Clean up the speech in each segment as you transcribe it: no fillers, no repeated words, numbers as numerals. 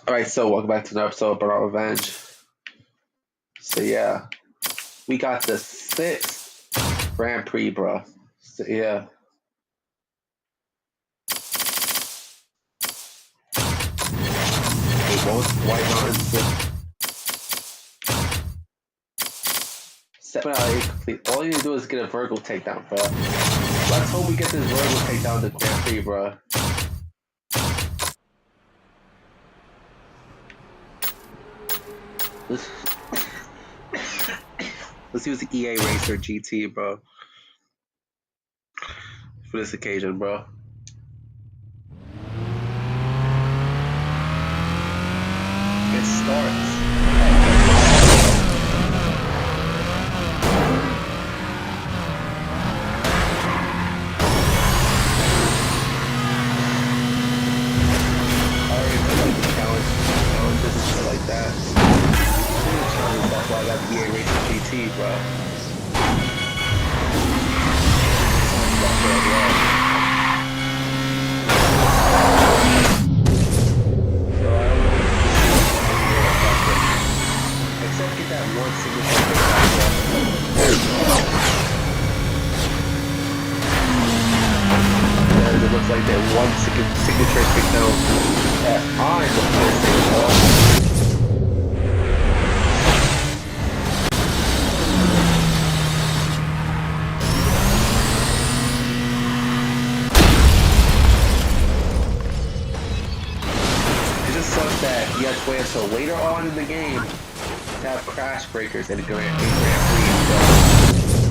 Alright, so welcome back to another episode of Burnout Revenge. So yeah, we got the 6th Grand Prix, bro. So yeah. Both White Mountains. 7 out of 8 complete. All you need to do is get a vertical takedown, bro. Let's hope we get this vertical takedown to Grand Prix, bro. Let's use the EA Racer GT, bro. For this occasion, bro. It starts. That's why I got the EA Racer GT, bro. Except get that one signature takedown. It looks like that one signature takedown that I'm missing, bro. That you have to wait until later on in the game to have crash breakers in Grand Prix. So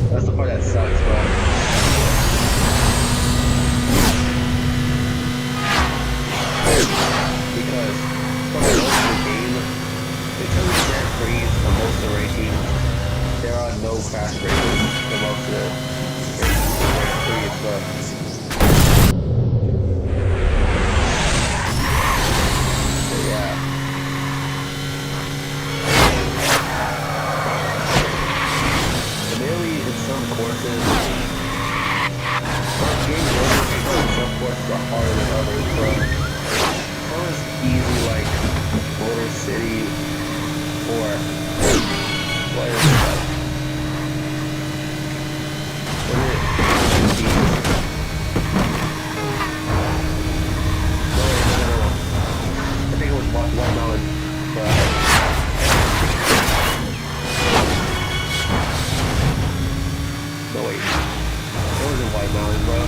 that's the part that sucks, bro. Because for most of the game, because of Grand Prix for most of the racing, there are no crash breakers for most of the Grand Prix, but courses. Some courses are harder than others, but some is easy, like Motor City or what is it? I think it was White Mountain, but no, wait. It wasn't White Mountain, bro.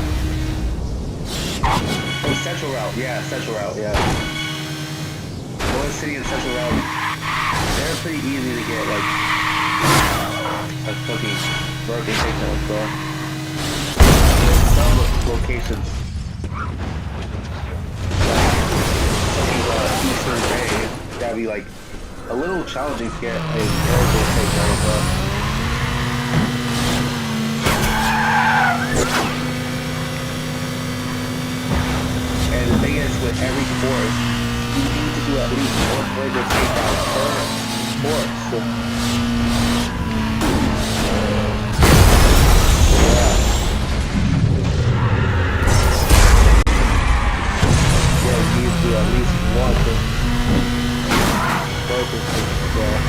Oh, Central Route. Yeah, Central Route, yeah. Motor City and Central Route, they're pretty easy to get, like, a fucking broken takedowns, bro. There's some locations, like, Eastern Bay, that'd be, like, a little challenging to get a terrible takedown, bro. And the thing is, with every course, you need to do at least one vertical takedown per course. Yeah, you need to do at least one vertical takedown.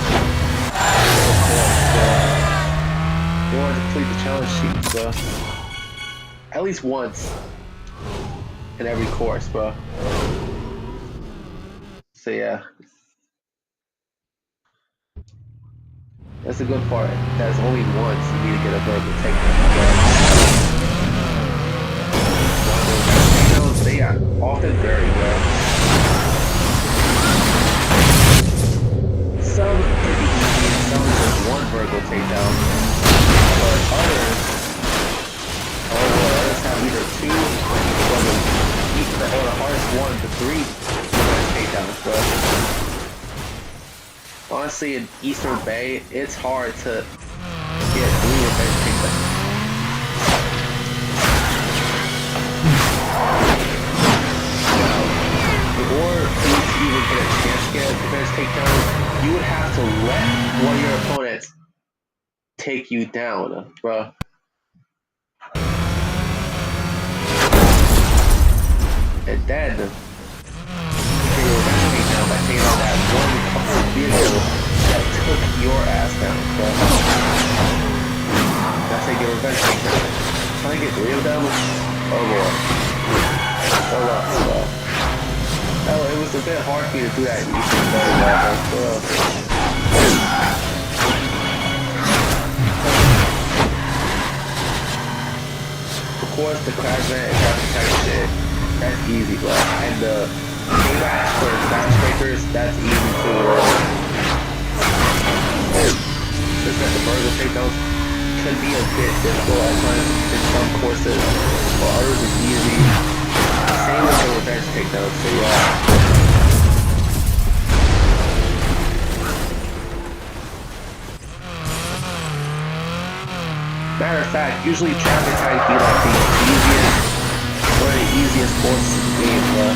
You want to complete the challenge sheet, so at least once in every course, bro. So yeah, that's the good part. That's only once you need to get a vertical takedown. They often vary, bro. Some can be easy, and some is just one vertical takedown, but others have either two or the hardest 1 to 3 takedowns, bro. Honestly, in Eastern Bay, it's hard to get 3 revenge takedowns. Or for you to even get a chance to get a revenge takedown, you would have to let one of your opponents take you down, bro. And then taking out that one vehicle that took your ass down, bro. That's how you get revenge takedown. Trying to get 3 of them? Oh boy. Hold up, bro. Oh, it was a bit hard for me to do that easy, but of course, the crash man and traffic type shit, that's easy, bro. And the payback for skyscrapers, that's easy too, bro. Just that the burger takedowns can be a bit difficult at times in some courses, while others is easy. Same with the revenge takedowns, so yeah. Matter of fact, usually traffic type be like the easiest courses in the game, bro.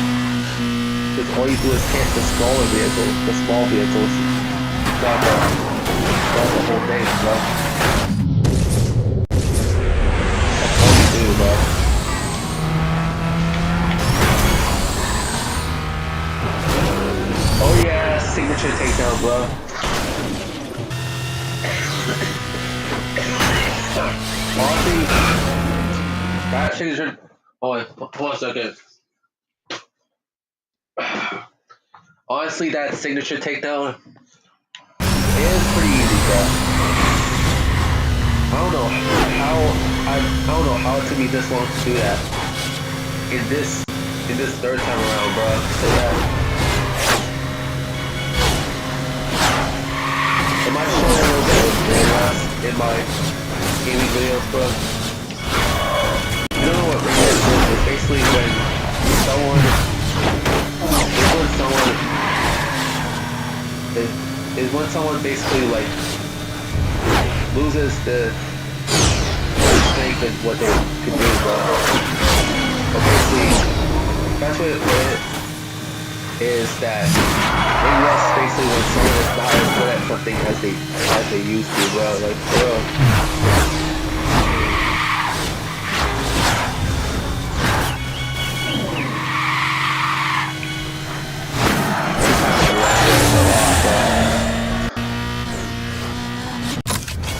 Because all you do is hit the smaller vehicles, the small vehicles. That's the whole thing, bro. That's all you do, bro. Oh yeah, signature takedown, bro. Honestly, that signature. Oh wait, 1 second. Honestly, that signature takedown is pretty easy, bro. I don't know how it took me this long to do that. In this 3rd time around, bro. So yeah. Am I showing a little bit of ring in my gaming videos, bro? You don't know what ring is? It's basically when someone is when someone basically like loses the strength of what they can do, bro. But basically, that's what it is, that ring rust basically when someone is not as good at something as they used to, bro. Like, bro.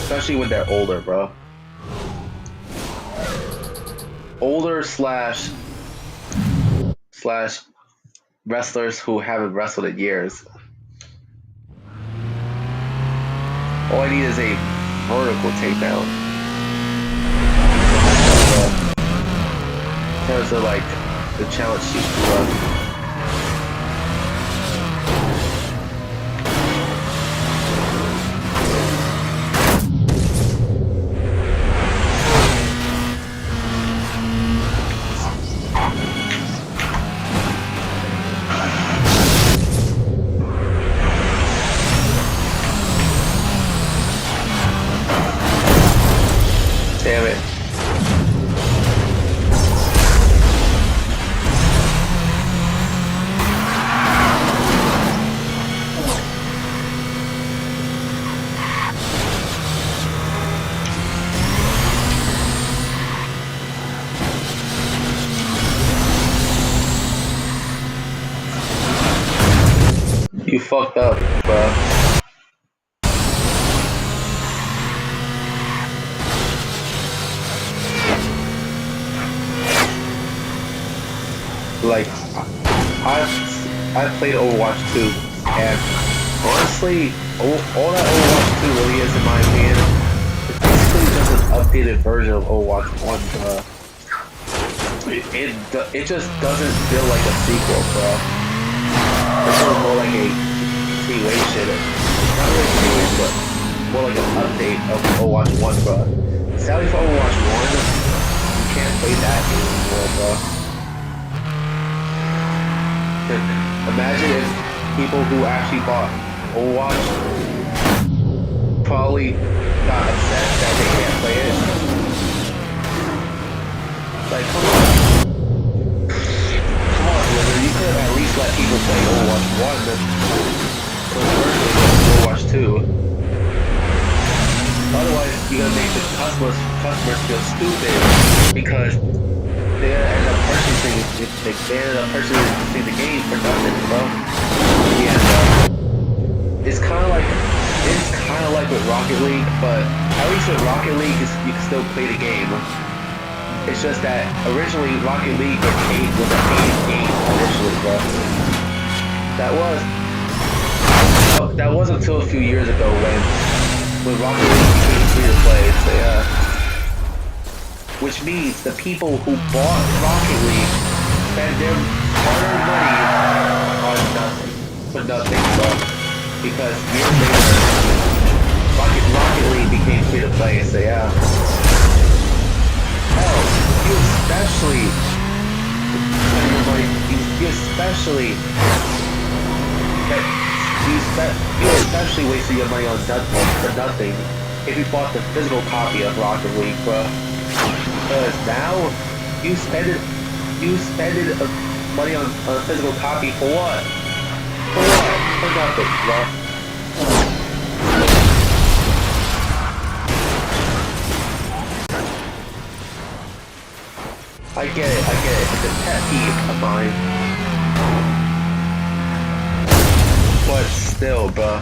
Especially when they're older, bro. Older slash wrestlers who haven't wrestled in years. All I need is a vertical takedown. In terms of like the challenge sheet, bro. Damn it. You fucked up, bro. Like, I've played Overwatch 2, and honestly, all that Overwatch 2 really is, in my opinion, it's basically just an updated version of Overwatch 1, bro. It just doesn't feel like a sequel, bro. It feels more like a continuation. Not really a continuation, but more like an update of Overwatch 1, bro. Sadly for Overwatch 1, you can't play that game anymore, bro. Imagine if people who actually bought Overwatch probably got upset that they can't play it. Like, come on, Blizzard, you could at least let people play Overwatch 1 versus Overwatch 2. Otherwise, you're gonna make the customers feel stupid because they're gonna end up purchasing the game for nothing, bro. Yeah, it's kind of like with Rocket League, but at least with Rocket League, you can still play the game. It's just that originally Rocket League was a paid game initially, bro. That was until a few years ago when Rocket League became free to play. So yeah. Which means the people who bought Rocket League spend their hard-earned money on nothing. For nothing, bro. Because years later, Rocket League became free to play, so yeah. Hell, you especially wasted your money on for nothing if you bought the physical copy of Rocket League, bro. Because now you spend money on a physical copy for what? For nothing, bro. I get it. It's a pet peeve of mine. But still, bro.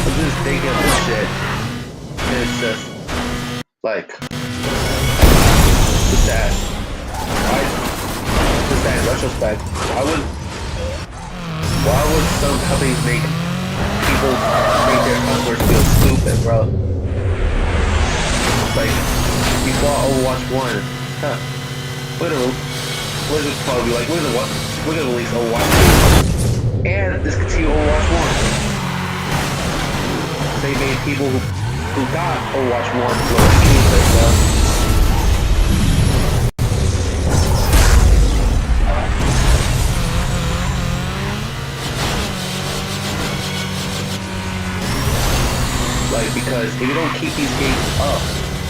I'm just thinking of this shit. And it's just like just that in retrospect, why would some companies make their customers feel stupid, bro? Like, you bought Overwatch 1, huh? Blizzard's probably like, we're gonna release Overwatch 2 and discontinue Overwatch 1. They made people who got Overwatch 1 feel stupid, bro. Like, because if you don't keep these games up,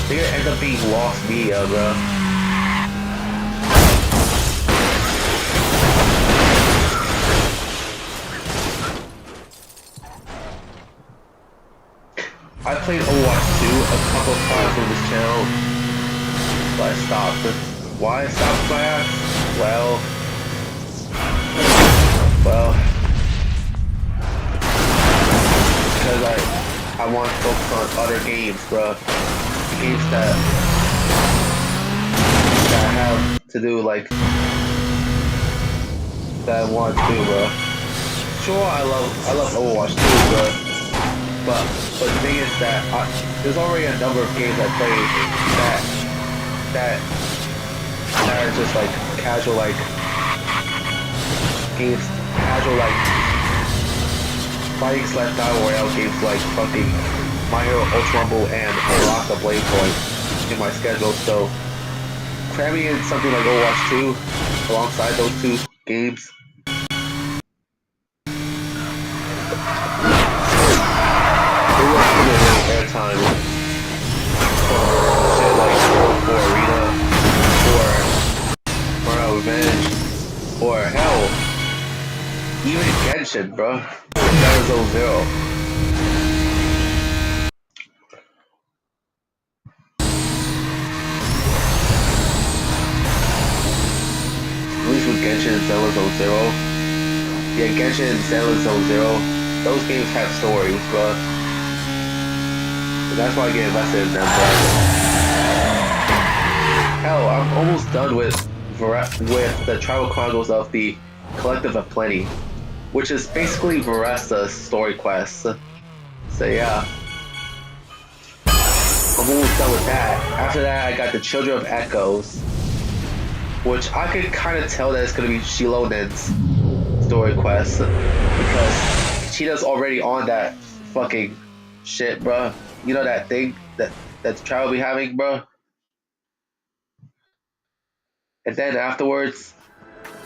they're gonna end up being lost media, bro. I played Overwatch 2 a couple of times on this channel, but I stopped. Why I stopped, my ass? Well, because I want to focus on other games, bro. Games that have to do, like, that I want to do, bro. Sure, I love Overwatch 2, bro. But the thing is that there's already a number of games I play that are just like casual fighting / battle royale games like fucking My Hero Ultra Rumble and Unlock the Blade Point in my schedule. So cramming in something like Overwatch 2 alongside those two games. Airtime for shit like for Arena, or Burnout Revenge, or hell, even Genshin, bro. That was 0-0. At least with Genshin and Zelda 0-0. Yeah, Genshin and Zelda 0-0. Those games have stories, bro. That's why I get invested in them, bro. Hell, I'm almost done with the Tribal Chronicles of the Collective of Plenty, which is basically Varesta's story quest. So yeah, I'm almost done with that. After that, I got the Children of Echoes, which I could kind of tell that it's gonna be Shilonen's story quest because Cheetah's already on that fucking shit, bro. You know that thing that the child be having, bro? And then afterwards,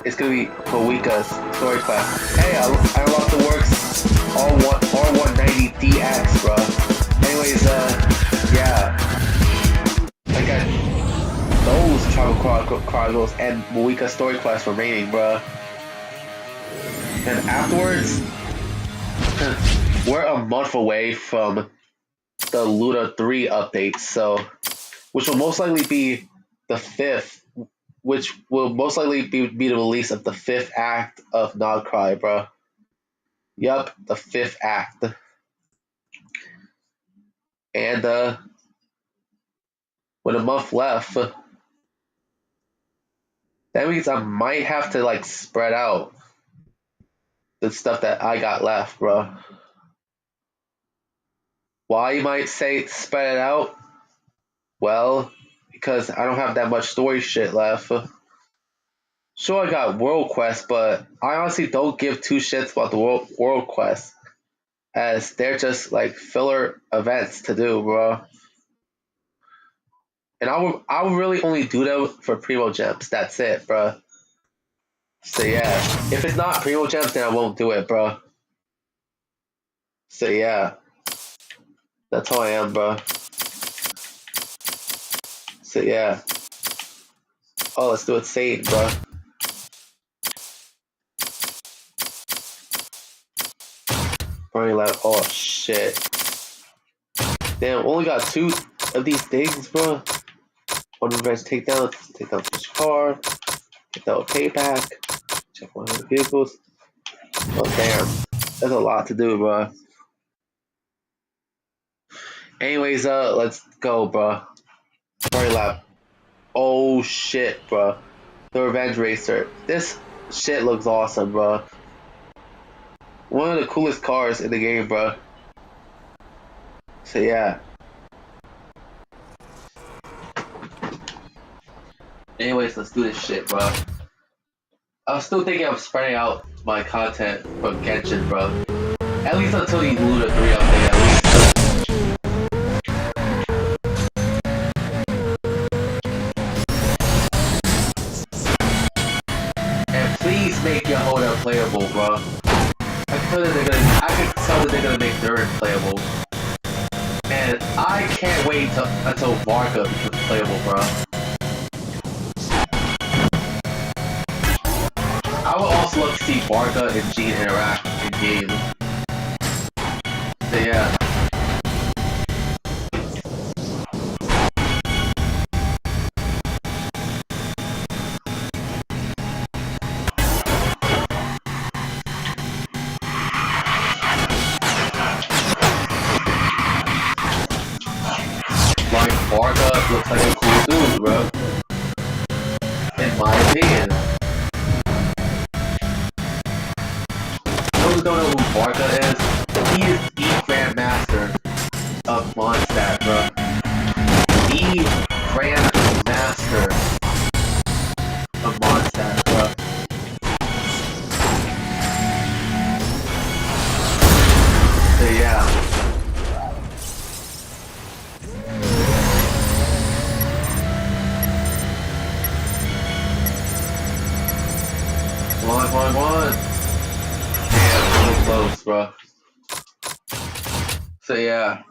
it's gonna be Moika's story quest. Hey, I unlocked the works R190DX, bro. Anyways, yeah. I got those Tribal Chronicles and Moika's story quest remaining, bro. And afterwards, we're a month away from the Luda 3 update, so which will most likely be the fifth, which will most likely be the release of the fifth act of Not Cry, bro. Yup, the fifth act. And with a month left, that means I might have to like spread out the stuff that I got left, bro. Why you might say spread it out? Well, because I don't have that much story shit left. Sure, I got World Quest, but I honestly don't give two shits about the World Quest, as they're just like filler events to do, bro. And I will really only do them for Primo Gems. That's it, bro. So yeah, if it's not Primo Gems, then I won't do it, bro. So yeah, that's how I am, bro. So yeah. Oh, let's do it safe, bro. Burning lab. Oh shit. Damn, only got two of these things, bro. One revenge takedown this car. Take down a payback. Check one of the vehicles. Oh damn. That's a lot to do, bro. Anyways, let's go, bro. Burning lab. Oh shit, bro. The Revenge Racer. This shit looks awesome, bro. One of the coolest cars in the game, bro. So yeah. Anyways, let's do this shit, bro. I was still thinking of spreading out my content from Genshin, bro. At least until the Luna 3 update, at least. And please make Yehoda playable, bro. I could tell that they're gonna make Third playable. And I can't wait until Varga becomes playable, bro. I would also love to see Varga and Jean interact in game. So yeah. Like Varga looks like a cool dude, bro. In my opinion. Those who don't know who Varga is, he is the Grandmaster of Mondstadt, bro. The Grandmaster of Mondstadt, bro. So yeah. Come on. Damn, so close, bro. So yeah.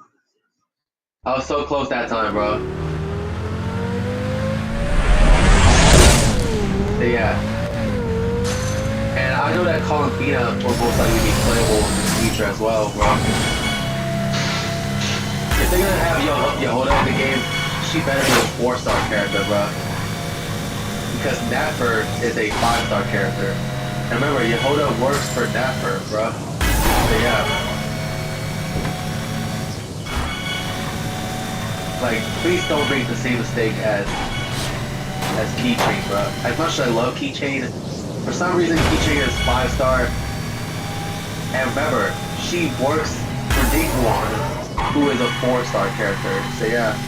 I was so close that time, bro. So yeah. And I know that Columbina will most likely be playable in the future as well, bro. If they're gonna have Yehoda in the game, she better be a 4-star character, bro. Because Napper is a 5-star character. And remember, Yehoda works for Napper, bro. So yeah. Like, please don't make the same mistake as Keychain, bro. As much as I love Keychain, for some reason Keychain is 5-star. And remember, she works for Niguan, who is a 4-star character. So yeah.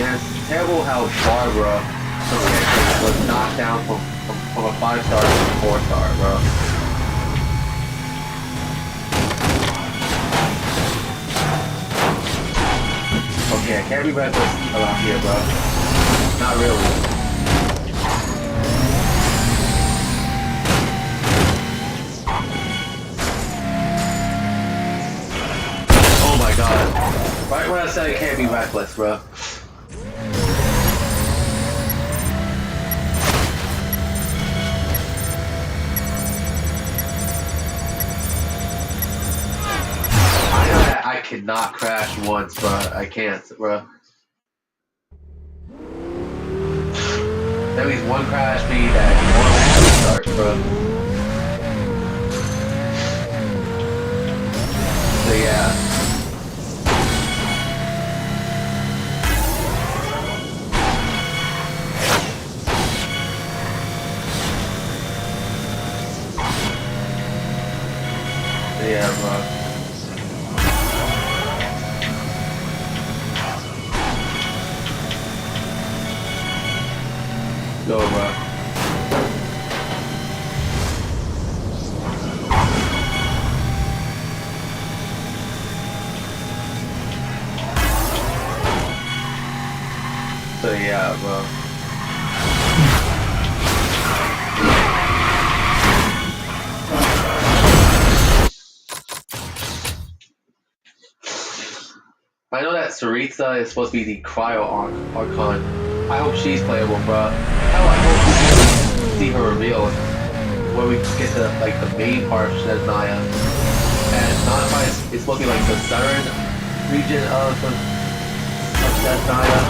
And it's terrible how Barbara was knocked down from a 5-star to a 4-star, bro. Okay, I can't be reckless around here, bro. Not really. Oh my god. Right when I said I can't be reckless, bro. cannot crash once, bro. I can't, bro. At least one crash me that automatically starts, bro. So yeah. Yeah, bro. Go, bro. So yeah, bro. I know that Sarita is supposed to be the Cryo Archon. I hope she's playable, bro. Hell, I hope we get to see her reveal where we get to like the main part of Shnesnaya. And Nodify is supposed to be like the southern region of Shnesnaya.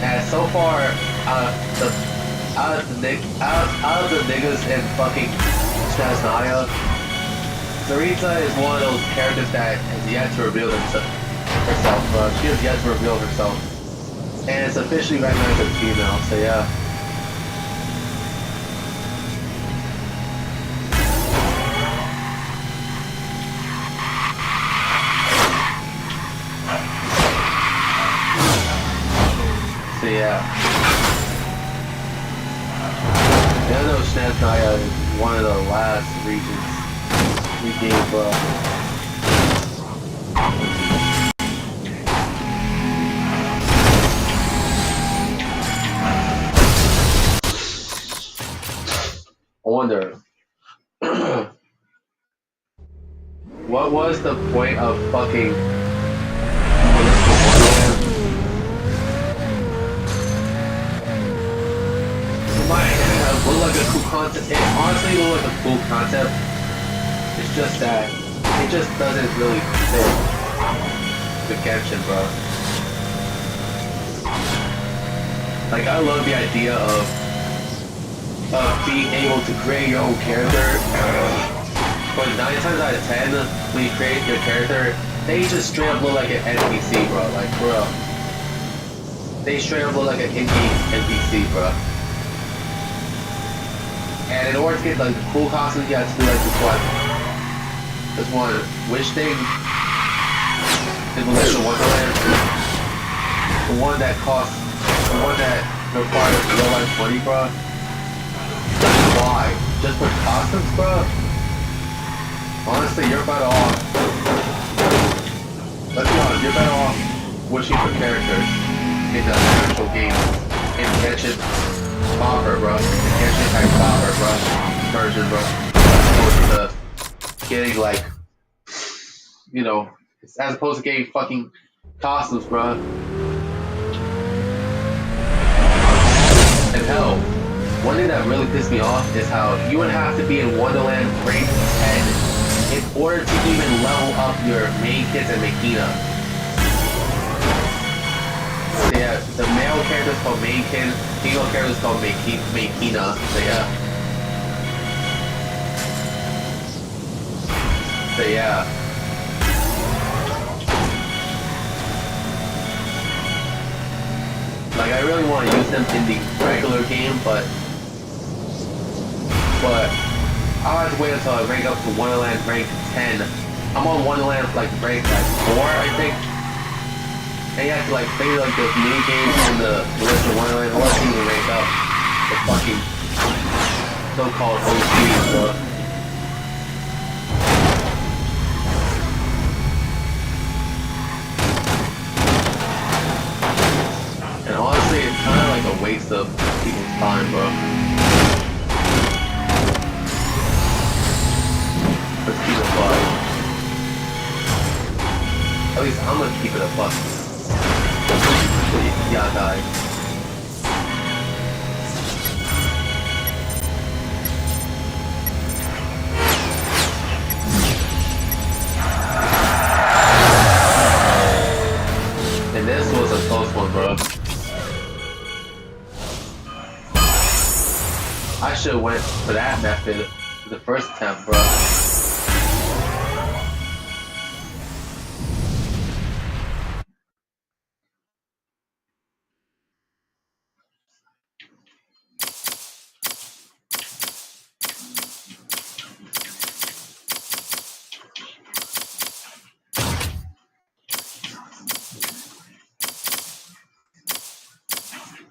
And so far, out of the niggas in fucking Shnesnaya, Sarita is one of those characters that has yet to reveal herself. She has yet to reveal herself, and it's officially recognized as female. So yeah. So yeah. I know Shnesnaya is one of the last regions we gave I wonder what was the point of fucking look like a cool concept. It honestly looked like a cool concept. It's just that it just doesn't really fit the Genshin, bro. Like I love the idea of being able to create your own character. But 9 times out of 10, when you create your character, they just straight up look like an NPC, bro. Like, bro, they straight up look like an in-game NPC, bro. And in order to get like the cool costumes, you have to do like this one wish thing in Melissa Wonderland. The one that requires real life money, bro. Why? Just for costumes, bro? Honestly, you're better off. Let's be honest, you're better off wishing for characters in the actual game. In Genshin Proper, bro. Genshin Impact Proper, bro. Version, bro. As opposed to getting like, you know, as opposed to getting fucking costumes, bro. And hell, one thing that really pissed me off is how you would have to be in Wonderland rank 10 in order to even level up your main kids and Makina. Yeah, the male character is called main kid, female character is called Makina. So yeah. So yeah. Like I really want to use them in the regular game, but I'll have to wait until I rank up to Wonderland rank 10. I'm on Wonderland like rank like 4, I think. And you have to like play like those mini games in the list of Wonderland or even rank up the fucking so-called OCs, bro. And honestly, it's kind of like a waste of people's time, bro. Let's keep it a buck. At least I'm gonna keep it a buck. Yeah, die. close one, bro. I should have went for that method for the first attempt, bro.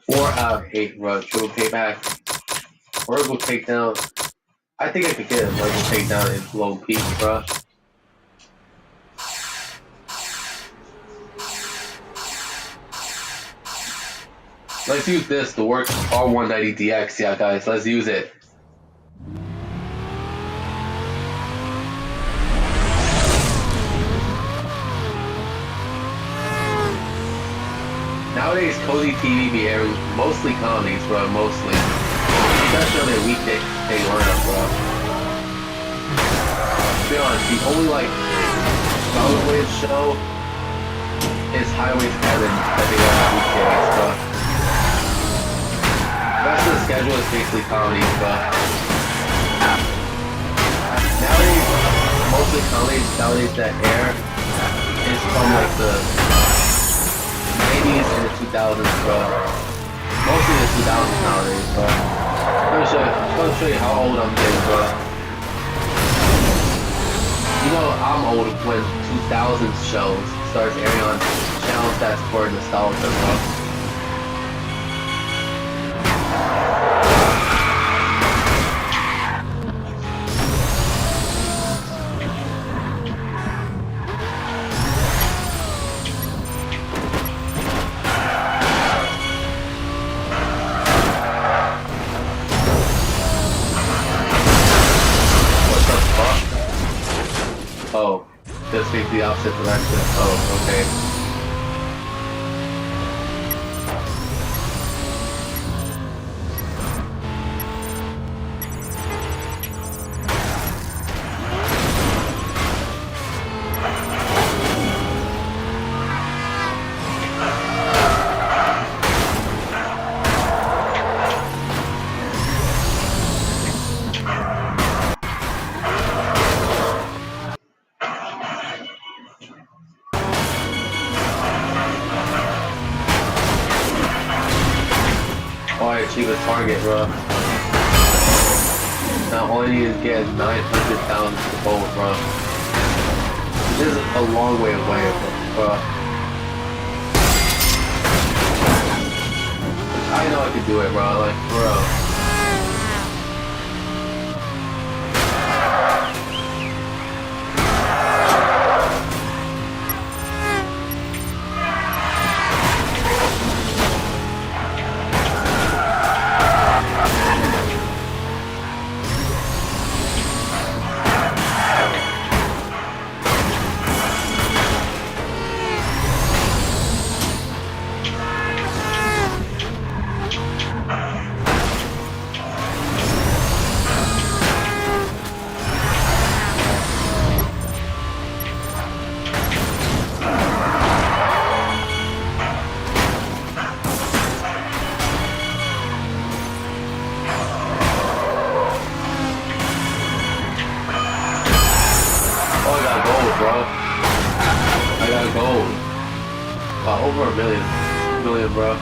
4 out of 8, bro. Triple payback. Vertical takedown. I think I could get a vertical takedown in low peak, bro. Let's use this to work R190DX, yeah, guys. Let's use it. Nowadays, Cozy TV be airing mostly comedies, bro. Mostly. Especially on their weekday lineup, bro. To be honest, the only like solid show is Highway 7 that they have on weekdays, bro. The rest of the schedule is basically comedies, bro. Nowadays, mostly comedies nowadays that air is from like the 90s and the 2000s, bro. Mostly the 2000s nowadays, bro. I'm gonna show you how old I'm getting, bro. You know I'm old when 2000s shows starts airing on channels that's for nostalgia, bro. Oh, just take the opposite direction. Oh, okay. Oh, I achieved a target, bro. Now all I need is get 900,000 to gold, bro. This is a long way away, bro. I know I could do it, bro. Like, bro. I got gold. Over a million, bro.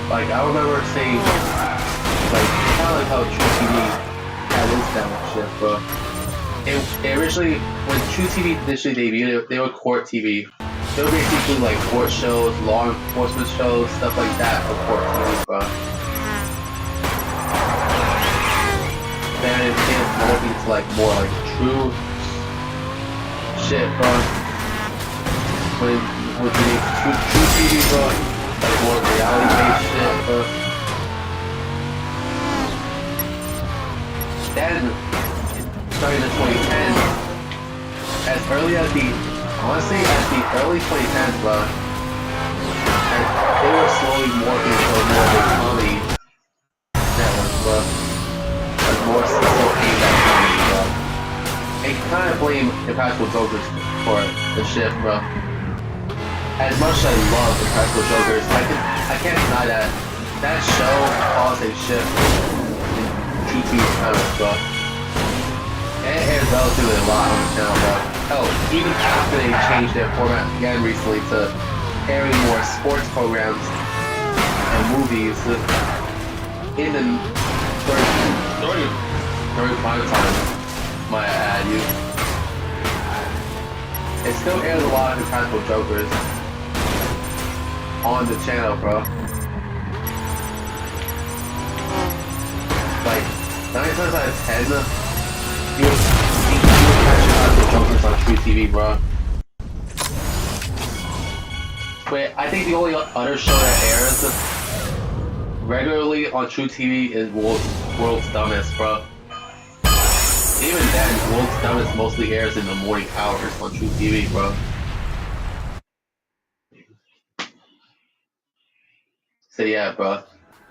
Like, I remember seeing, like, kind of like how True TV had Instagram and shit, bro. It originally, when True TV initially debuted, they were court TV. They were basically like court shows, law enforcement shows, stuff like that for court TV, bro. Then it became morphing into like more like true shit, bro. When the true TV, bro. Like more reality-based shit, bro. starting in the 2010s, as early as the, honestly, as the early 2010s, bro, and they were slowly morphing into more of a comedy network, bro. Like more still aimed at comedy, bro. And you kind of blame Impractical Jokers for the shift, bro. As much as I love Impractical Jokers, I can't deny that that show caused a shift in TT's premise, bro. And it aired relatively a lot on the channel, bro. Hell, even after they changed their format again recently to airing more sports programs and movies in the during prime time, might I add you. It still airs a lot of Impractical Jokers on the channel, bro. Like, 9 times out of 10, you would catch Impractical Jokers on True TV, bro. But I think the only other show that airs regularly on True TV is World's Dumbest, bro. Even then, World's Dumbest mostly airs in the morning hours on True TV, bro. So yeah, bro.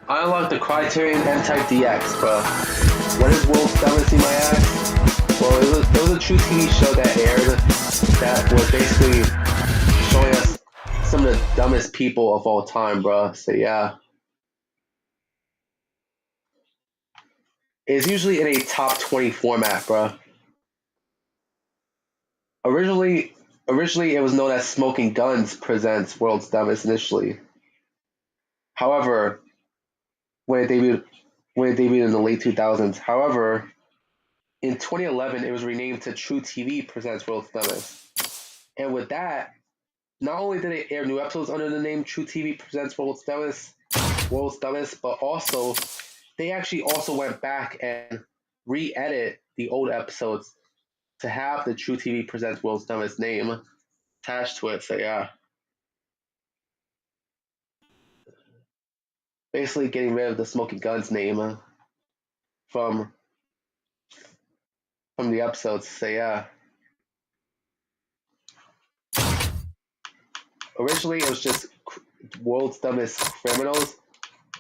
I unlocked the Criterion M-Type DX, bro. What is World's Dumbest, you might ask? Well, it was a True TV show that aired that was basically showing us some of the dumbest people of all time, bro. So yeah. It's usually in a top 20 format, bro. Originally it was known as Smoking Guns Presents World's Dumbest initially. However, when it debuted in the late 2000s. However, in 2011, it was renamed to True TV Presents World's Dumbest. And with that, not only did it air new episodes under the name True TV Presents World's Dumbest, but also they actually also went back and re-edit the old episodes to have the True TV Presents World's Dumbest name attached to it. So yeah, basically getting rid of the Smoking Guns name from the episodes. So yeah. Originally, it was just World's Dumbest Criminals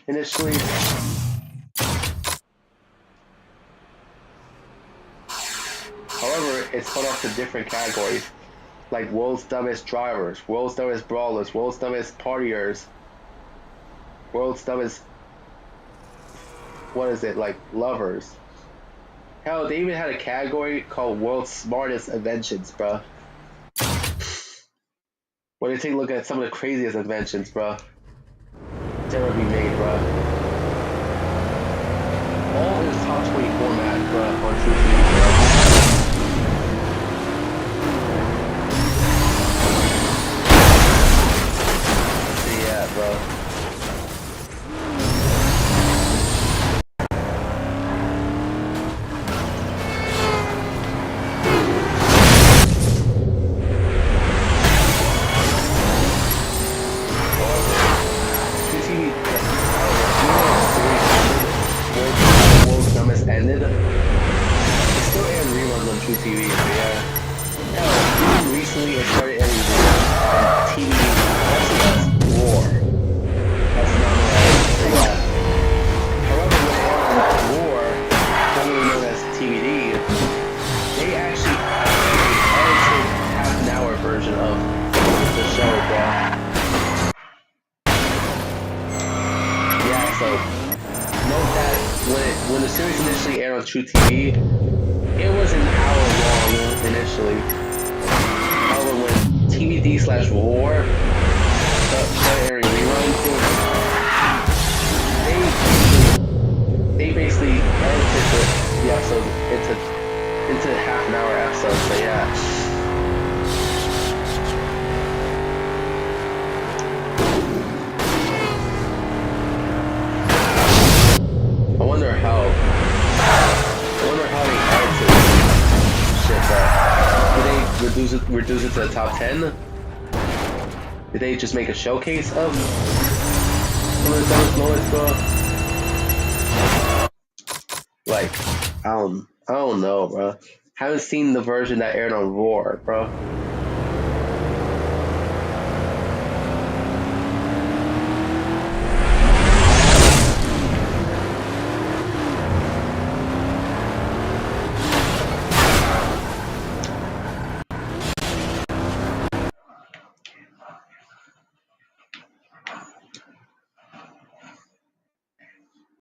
initially. However, it spun off to different categories, like World's Dumbest Drivers, World's Dumbest Brawlers, World's Dumbest Partiers, World's Dumbest, like Lovers. Hell, they even had a category called World's Smartest Inventions, bro. When they take a look at some of the craziest inventions, bro, to ever be made, bro. All in the top 20 format, bro, on True TV, bro. Yeah, bro. Ended. It's still airing reruns on True TV, so yeah. Hell, even recently it started airing reruns on TV. Also, that's War. That's not right, so yeah. However, when it aired on War, formerly known as TVD, they actually edited half-an-hour version of the show, bro. Yeah, so note that when the series initially aired on True TV, it was an hour long initially. However, when TVD/War started airing reruns, they basically edited the episodes into half-an-hour episodes. So yeah. I wonder how they edited shit, bro. Did they reduce it to the top 10? Did they just make a showcase of some of the dumbest moments, bro? Like, I don't know, bro. Haven't seen the version that aired on Roar, bro.